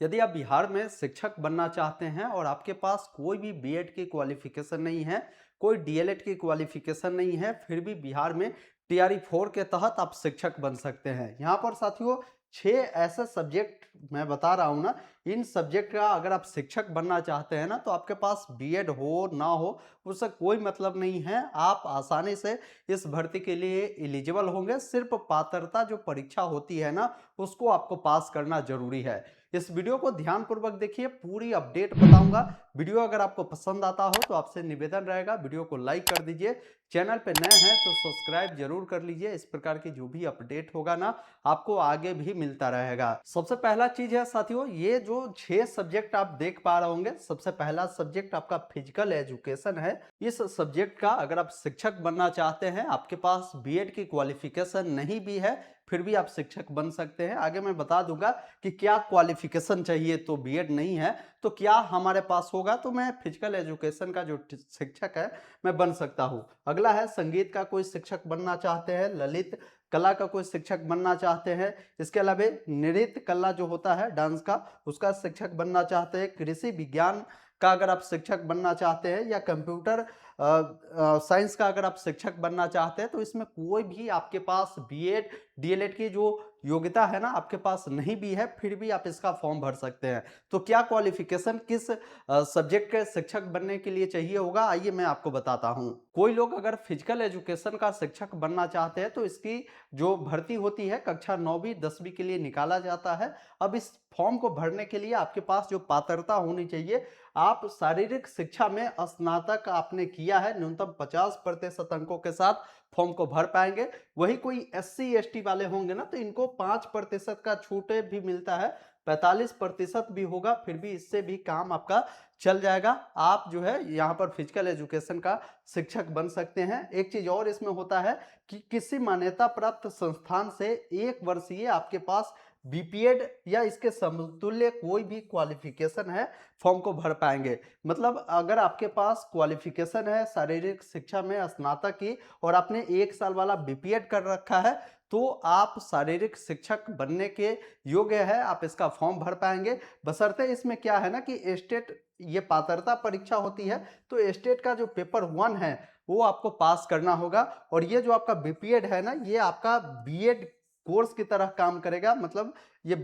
यदि आप बिहार में शिक्षक बनना चाहते हैं और आपके पास कोई भी बीएड की क्वालिफिकेशन नहीं है, कोई डीएलएड की क्वालिफिकेशन नहीं है, फिर भी बिहार में टीआरई 4 के तहत आप शिक्षक बन सकते हैं। यहाँ पर साथियों 6 ऐसे सब्जेक्ट मैं बता रहा हूँ ना, इन सब्जेक्ट का अगर आप शिक्षक बनना चाहते हैं ना, तो आपके पास बीएड हो ना हो उससे कोई मतलब नहीं है। आप आसानी से इस भर्ती के लिए एलिजिबल होंगे। सिर्फ पात्रता जो परीक्षा होती है ना, उसको आपको पास करना जरूरी है। इस वीडियो को ध्यानपूर्वक देखिए, पूरी अपडेट बताऊंगा। वीडियो अगर आपको पसंद आता हो तो आपसे निवेदन रहेगा वीडियो को लाइक कर दीजिए। चैनल पे नए हैं तो सब्सक्राइब जरूर कर लीजिए। इस प्रकार की जो भी अपडेट होगा ना, आपको आगे भी मिलता रहेगा। सबसे पहला चीज है साथियों, ये जो 6 सब्जेक्ट आप देख पा रहे होंगे, सबसे पहला सब्जेक्ट आपका फिजिकल एजुकेशन है। इस सब्जेक्ट का अगर आप शिक्षक बनना चाहते हैं, आपके पास बीएड की क्वालिफिकेशन नहीं भी है, फिर भी आप शिक्षक बन सकते हैं। आगे मैं बता दूंगा कि क्या क्वालिफिकेशन चाहिए, तो बीएड नहीं है तो क्या हमारे पास होगा, तो मैं फिजिकल एजुकेशन का जो शिक्षक है मैं बन सकता हूं। अगला है संगीत का कोई शिक्षक बनना चाहते हैं, ललित कला का कोई शिक्षक बनना चाहते हैं, इसके अलावा नृत्य कला जो होता है डांस का, उसका शिक्षक बनना चाहते हैं, कृषि विज्ञान का अगर आप शिक्षक बनना चाहते हैं, या कंप्यूटर साइंस का अगर आप शिक्षक बनना चाहते हैं, तो इसमें कोई भी आपके पास बीएड डीएलएड की जो योग्यता है ना आपके पास नहीं भी है, फिर भी आप इसका फॉर्म भर सकते हैं। तो क्या क्वालिफिकेशन किस सब्जेक्ट के शिक्षक बनने के लिए चाहिए होगा, आइए मैं आपको बताता हूं। कोई लोग अगर फिजिकल एजुकेशन का शिक्षक बनना चाहते हैं, तो इसकी जो भर्ती होती है कक्षा 9वीं 10वीं के लिए निकाला जाता है। अब इस फॉर्म को भरने के लिए आपके पास जो पात्रता होनी चाहिए, आप शारीरिक शिक्षा में स्नातक आपने किया है, न्यूनतम 50% अंकों के साथ फॉर्म को भर पाएंगे। वही कोई एससी एसटी वाले होंगे ना, तो इनको 5% का छूट भी मिलता है, 45% भी होगा, फिर भी इससे भी काम आपका चल जाएगा। आप जो है यहाँ पर फिजिकल एजुकेशन का शिक्षक बन सकते हैं। एक चीज और इसमें होता है कि किसी मान्यता प्राप्त संस्थान से 1 वर्षीय आपके पास बीपीएड या इसके समतुल्य कोई भी क्वालिफिकेशन है, फॉर्म को भर पाएंगे। मतलब अगर आपके पास क्वालिफिकेशन है शारीरिक शिक्षा में स्नातक की, और आपने 1 साल वाला बीपीएड कर रखा है, तो आप शारीरिक शिक्षक बनने के योग्य है, आप इसका फॉर्म भर पाएंगे। बशर्ते इसमें क्या है ना कि स्टेट ये पात्रता परीक्षा होती है, तो स्टेट का जो पेपर 1 है वो आपको पास करना होगा। और ये जो आपका बीपीएड है ना, ये आपका बीएड कोर्स की तरह काम करेगा। मतलब ये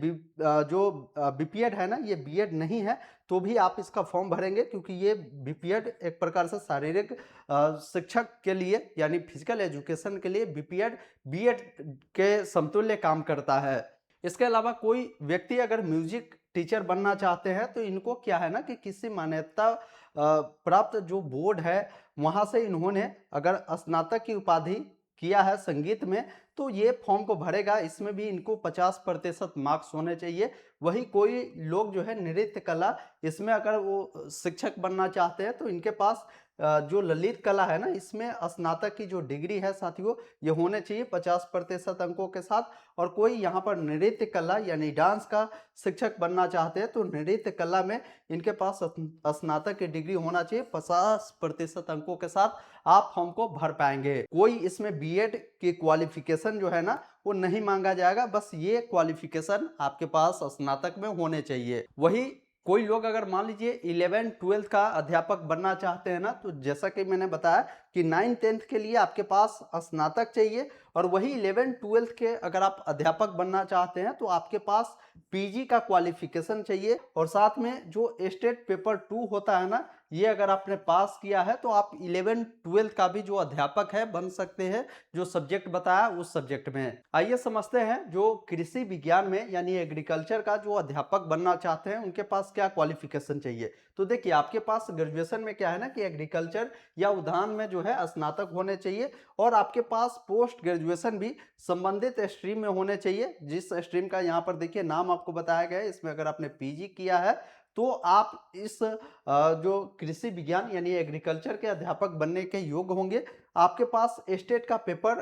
जो बीपीएड है ना, ये बीएड नहीं है, तो भी आप इसका फॉर्म भरेंगे, क्योंकि ये बीपीएड एक प्रकार से शारीरिक शिक्षक के लिए यानी फिजिकल एजुकेशन के लिए बीपीएड बीएड के समतुल्य काम करता है। इसके अलावा कोई व्यक्ति अगर म्यूजिक टीचर बनना चाहते हैं, तो इनको क्या है ना कि किसी मान्यता प्राप्त जो बोर्ड है वहां से इन्होंने अगर स्नातक की उपाधि किया है संगीत में, तो ये फॉर्म को भरेगा। इसमें भी इनको 50% मार्क्स होने चाहिए। वही कोई लोग जो है नृत्य कला, इसमें अगर वो शिक्षक बनना चाहते हैं, तो इनके पास जो ललित कला है ना, इसमें स्नातक की जो डिग्री है साथियों, ये होने चाहिए 50% अंकों के साथ। और कोई यहाँ पर नृत्य कला यानी डांस का शिक्षक बनना चाहते हैं, तो नृत्य कला में इनके पास स्नातक की डिग्री होना चाहिए 50% अंकों के साथ, आप फॉर्म को भर पाएंगे। कोई इसमें बीएड की क्वालिफिकेशन जो है ना, वो नहीं मांगा जाएगा, बस ये क्वालिफिकेशन आपके पास स्नातक में होने चाहिए। वही कोई लोग अगर मान लीजिए 11 12 का अध्यापक बनना चाहते हैं ना, तो जैसा कि मैंने बताया कि 9 10 के लिए आपके पास स्नातक चाहिए, और वही 11 12 के अगर आप अध्यापक बनना चाहते हैं, तो आपके पास पीजी का क्वालिफिकेशन चाहिए। और साथ में जो स्टेट पेपर 2 होता है ना, ये अगर आपने पास किया है, तो आप 11 12 का भी जो अध्यापक है बन सकते हैं, जो सब्जेक्ट बताया उस सब्जेक्ट में। आइए समझते हैं जो कृषि विज्ञान में यानी एग्रीकल्चर का जो अध्यापक बनना चाहते हैं, उनके पास क्या क्वालिफिकेशन चाहिए। तो देखिए, आपके पास ग्रेजुएशन में क्या है ना कि एग्रीकल्चर या उद्यान में जो है स्नातक होने चाहिए, और आपके पास पोस्ट ग्रेजुएशन भी संबंधित स्ट्रीम में होने चाहिए। जिस स्ट्रीम का यहाँ पर देखिए नाम आपको बताया गया है, इसमें अगर आपने पीजी किया है, तो आप इस जो कृषि विज्ञान यानी एग्रीकल्चर के अध्यापक बनने के योग्य होंगे। आपके पास स्टेट का पेपर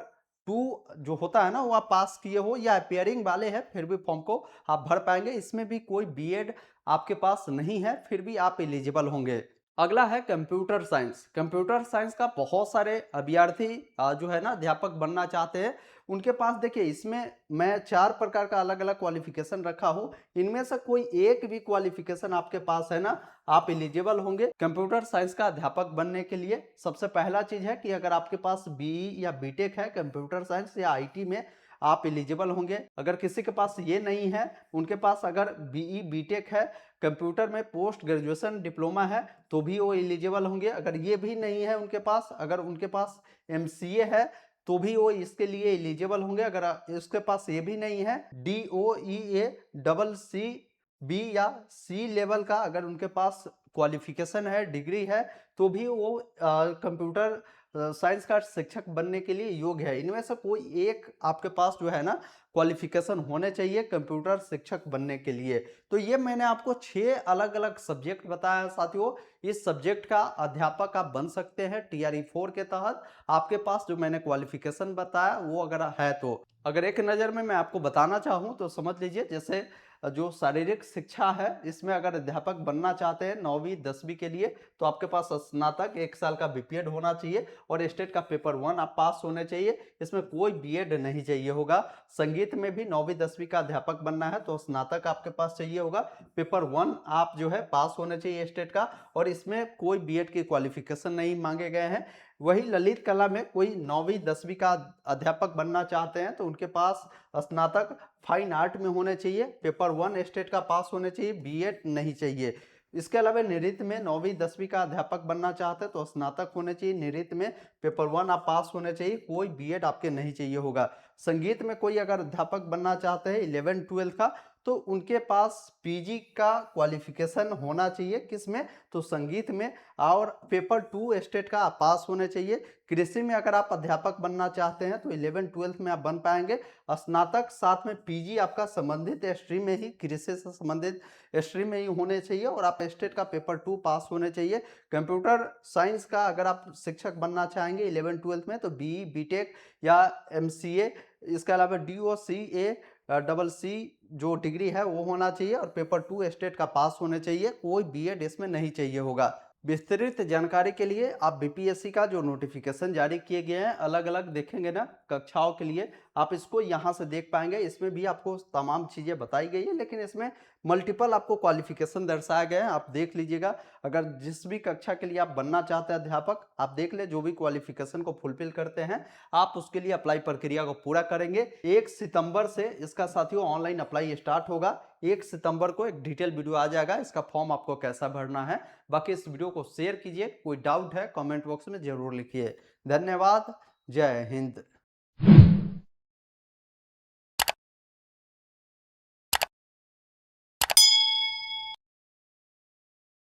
2 जो होता है ना, वो आप पास किए हो या अपियरिंग वाले हैं, फिर भी फॉर्म को आप भर पाएंगे। इसमें भी कोई बीएड आपके पास नहीं है, फिर भी आप एलिजिबल होंगे। अगला है कंप्यूटर साइंस। कंप्यूटर साइंस का बहुत सारे अभ्यर्थी जो है ना अध्यापक बनना चाहते हैं। उनके पास देखिए इसमें मैं 4 प्रकार का अलग-अलग क्वालिफ़िकेशन रखा हूँ। इनमें से कोई एक भी क्वालिफ़िकेशन आपके पास है ना, आप एलिजिबल होंगे कंप्यूटर साइंस का अध्यापक बनने के लिए। सबसे पहला चीज़ है कि अगर आपके पास बीई या बीटेक है कंप्यूटर साइंस या आईटी में, आप एलिजिबल होंगे। अगर किसी के पास ये नहीं है, उनके पास अगर बीई बीटेक है, कंप्यूटर में पोस्ट ग्रेजुएशन डिप्लोमा है, तो भी वो एलिजिबल होंगे। अगर ये भी नहीं है उनके पास, अगर उनके पास एमसीए है, तो भी वो इसके लिए एलिजिबल होंगे। अगर उसके पास ये भी नहीं है, डीओईए डबल सी बी या सी लेवल का अगर उनके पास क्वालिफिकेशन है, डिग्री है, तो भी वो कंप्यूटर साइंस का शिक्षक बनने के लिए योग्य है। इनमें से कोई एक आपके पास जो है ना क्वालिफिकेशन होने चाहिए कंप्यूटर शिक्षक बनने के लिए। तो ये मैंने आपको 6 अलग-अलग सब्जेक्ट बताया है साथियों। इस सब्जेक्ट का अध्यापक आप बन सकते हैं टीआरई 4 के तहत। आपके पास जो मैंने क्वालिफिकेशन बताया वो अगर है तो। अगर एक नज़र में मैं आपको बताना चाहूँ तो समझ लीजिए, जैसे जो शारीरिक शिक्षा है इसमें अगर अध्यापक बनना चाहते हैं 9वीं 10वीं के लिए, तो आपके पास स्नातक 1 साल का बीपीएड होना चाहिए और स्टेट का पेपर 1 आप पास होने चाहिए। इसमें कोई बीएड नहीं चाहिए होगा। संगीत में भी 9वीं 10वीं का अध्यापक बनना है तो स्नातक आपके पास चाहिए होगा। पेपर 1 आप जो है पास होने चाहिए स्टेट का, और इसमें कोई बीएड की क्वालिफिकेशन नहीं मांगे गए हैं। वही ललित कला में कोई 9वीं 10वीं का अध्यापक बनना चाहते हैं तो उनके पास स्नातक फाइन आर्ट में होने चाहिए, पेपर 1 स्टेट का पास होने चाहिए, बीएड नहीं चाहिए। इसके अलावा नृत्य में 9वीं 10वीं का अध्यापक बनना चाहते हैं तो स्नातक होने चाहिए, नृत्य में पेपर 1 आप पास होने चाहिए, कोई बीएड आपके नहीं चाहिए होगा। संगीत में कोई अगर अध्यापक बनना चाहते हैं 11 12 का, तो उनके पास पीजी का क्वालिफिकेशन होना चाहिए, किसमें, तो संगीत में, और पेपर 2 स्टेट का आप पास होने चाहिए। कृषि में अगर आप अध्यापक बनना चाहते हैं तो 11 12 में आप बन पाएंगे। स्नातक साथ में पीजी आपका संबंधित स्ट्रीम में ही, कृषि से संबंधित स्ट्रीम में ही होने चाहिए, और आप स्टेट का पेपर 2 पास होने चाहिए। कंप्यूटर साइंस का अगर आप शिक्षक बनना चाहेंगे 11 12 में तो बीई बीटेक या एमसीए, इसके अलावा डीओसीए डबल सी जो डिग्री है वो होना चाहिए, और पेपर 2 स्टेट का पास होने चाहिए, कोई बीएड इसमें नहीं चाहिए होगा। विस्तृत जानकारी के लिए आप बीपीएससी का जो नोटिफिकेशन जारी किए गए हैं अलग अलग देखेंगे ना कक्षाओं के लिए, आप इसको यहाँ से देख पाएंगे। इसमें भी आपको तमाम चीज़ें बताई गई है, लेकिन इसमें मल्टीपल आपको क्वालिफिकेशन दर्शाया गया है, आप देख लीजिएगा। अगर जिस भी कक्षा के लिए आप बनना चाहते हैं अध्यापक, आप देख ले जो भी क्वालिफिकेशन को फुलफिल करते हैं, आप उसके लिए अप्लाई प्रक्रिया को पूरा करेंगे। 1 सितंबर से इसका साथियों ऑनलाइन अप्लाई स्टार्ट होगा। 1 सितंबर को एक डिटेल वीडियो आ जाएगा, इसका फॉर्म आपको कैसा भरना है। बाकी इस वीडियो को शेयर कीजिए, कोई डाउट है कमेंट बॉक्स में जरूर लिखिए। धन्यवाद, जय हिंद।